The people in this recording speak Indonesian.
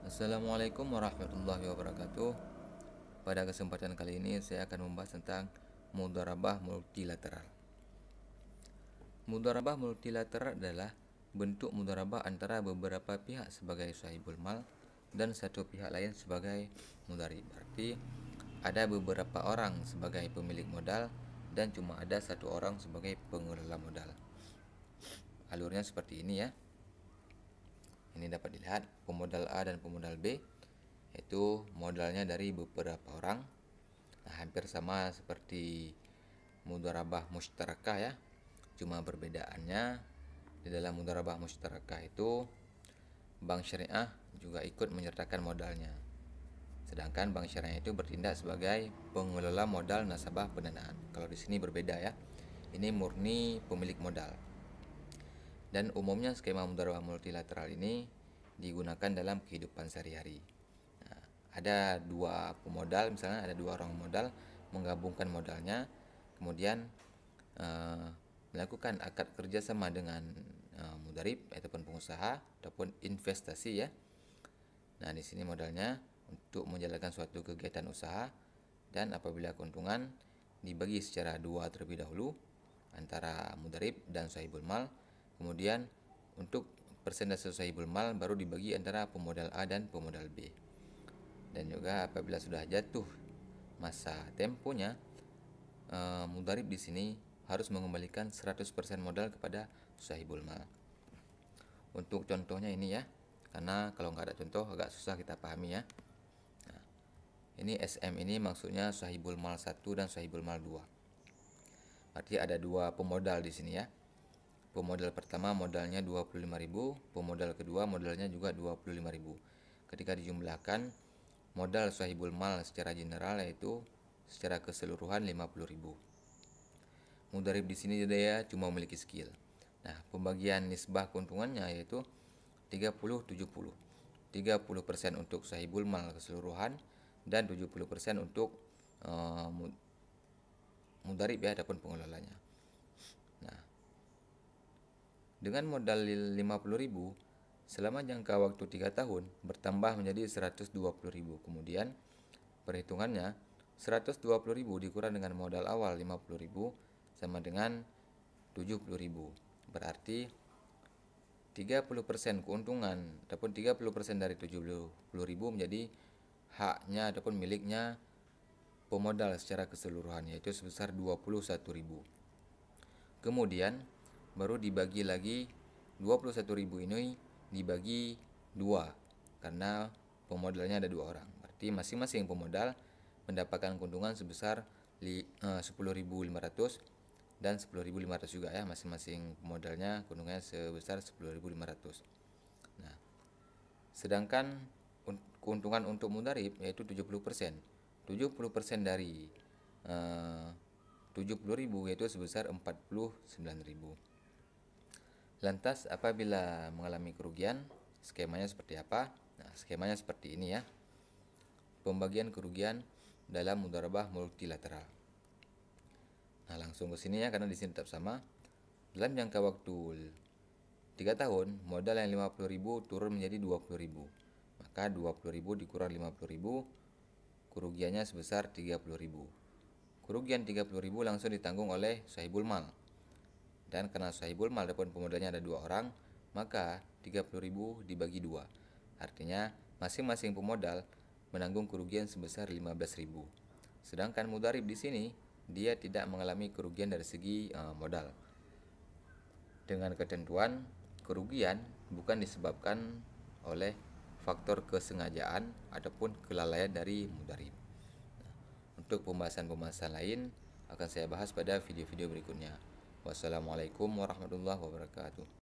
Assalamualaikum warahmatullahi wabarakatuh. Pada kesempatan kali ini saya akan membahas tentang mudharabah multilateral. Mudharabah multilateral adalah bentuk mudharabah antara beberapa pihak sebagai sahibul mal dan satu pihak lain sebagai mudharib. Berarti ada beberapa orang sebagai pemilik modal dan cuma ada satu orang sebagai pengelola modal. Alurnya seperti ini ya. Ini dapat dilihat pemodal A dan pemodal B, yaitu modalnya dari beberapa orang. Nah, hampir sama seperti mudharabah mustarakah ya. Cuma perbedaannya di dalam mudharabah mustarakah itu bank syariah juga ikut menyertakan modalnya. Sedangkan bank syariah itu bertindak sebagai pengelola modal nasabah pendanaan. Kalau di sini berbeda ya. Ini murni pemilik modal. Dan umumnya skema mudharabah multilateral ini digunakan dalam kehidupan sehari-hari. Nah, ada dua pemodal, misalnya ada dua orang modal menggabungkan modalnya, kemudian melakukan akad kerjasama dengan mudharib ataupun pengusaha ataupun investasi ya. Nah, di sini modalnya untuk menjalankan suatu kegiatan usaha, dan apabila keuntungan dibagi secara dua terlebih dahulu antara mudharib dan sahibul mal. Kemudian untuk persentase sahibul mal baru dibagi antara pemodal A dan pemodal B. Dan juga apabila sudah jatuh masa temponya, mudharib di sini harus mengembalikan 100% modal kepada sahibul mal. Untuk contohnya ini ya, karena kalau nggak ada contoh agak susah kita pahami ya. Nah, ini SM ini maksudnya sahibul mal 1 dan sahibul mal 2. Berarti ada dua pemodal di sini ya. Pemodal pertama modalnya 25.000, pemodal kedua modalnya juga 25.000. Ketika dijumlahkan, modal sahibul mal secara general yaitu secara keseluruhan 50.000. Mudharib di sini dia cuma memiliki skill. Nah, pembagian nisbah keuntungannya yaitu 30-70. 30% untuk sahibul mal keseluruhan dan 70% untuk mudharib ya ataupun pengelolanya. Nah, dengan modal 50.000 selama jangka waktu 3 tahun bertambah menjadi 120.000. Kemudian perhitungannya 120.000 dikurang dengan modal awal 50.000 sama dengan 70.000. Berarti 30% keuntungan ataupun 30% dari 70.000 menjadi haknya ataupun miliknya pemodal secara keseluruhan, yaitu sebesar 21.000. Kemudian baru dibagi lagi 21.000 ini dibagi 2 karena pemodalnya ada 2 orang. Berarti masing-masing pemodal mendapatkan keuntungan sebesar 10.500 dan 10.500 juga ya, masing-masing pemodalnya keuntungannya sebesar 10.500. Nah, sedangkan keuntungan untuk mudharib yaitu 70%. 70% dari 70.000 yaitu sebesar 49.000. Lantas apabila mengalami kerugian, skemanya seperti apa? Nah, skemanya seperti ini ya. Pembagian kerugian dalam mudharabah multilateral. Nah, langsung ke sini ya, karena di sini tetap sama. Dalam jangka waktu 3 tahun, modal yang 50.000 turun menjadi 20.000. Maka 20.000 dikurang 50.000, kerugiannya sebesar 30.000. Kerugian 30.000 langsung ditanggung oleh sahibul mal. Dan karena sahibul mal ataupun pemodalnya ada 2 orang, maka 30.000 dibagi 2. Artinya masing-masing pemodal menanggung kerugian sebesar 15.000. Sedangkan mudharib di sini dia tidak mengalami kerugian dari segi modal. Dengan ketentuan kerugian bukan disebabkan oleh faktor kesengajaan ataupun kelalaian dari mudharib. Untuk pembahasan-pembahasan lain akan saya bahas pada video-video berikutnya. Wassalamualaikum warahmatullahi wabarakatuh.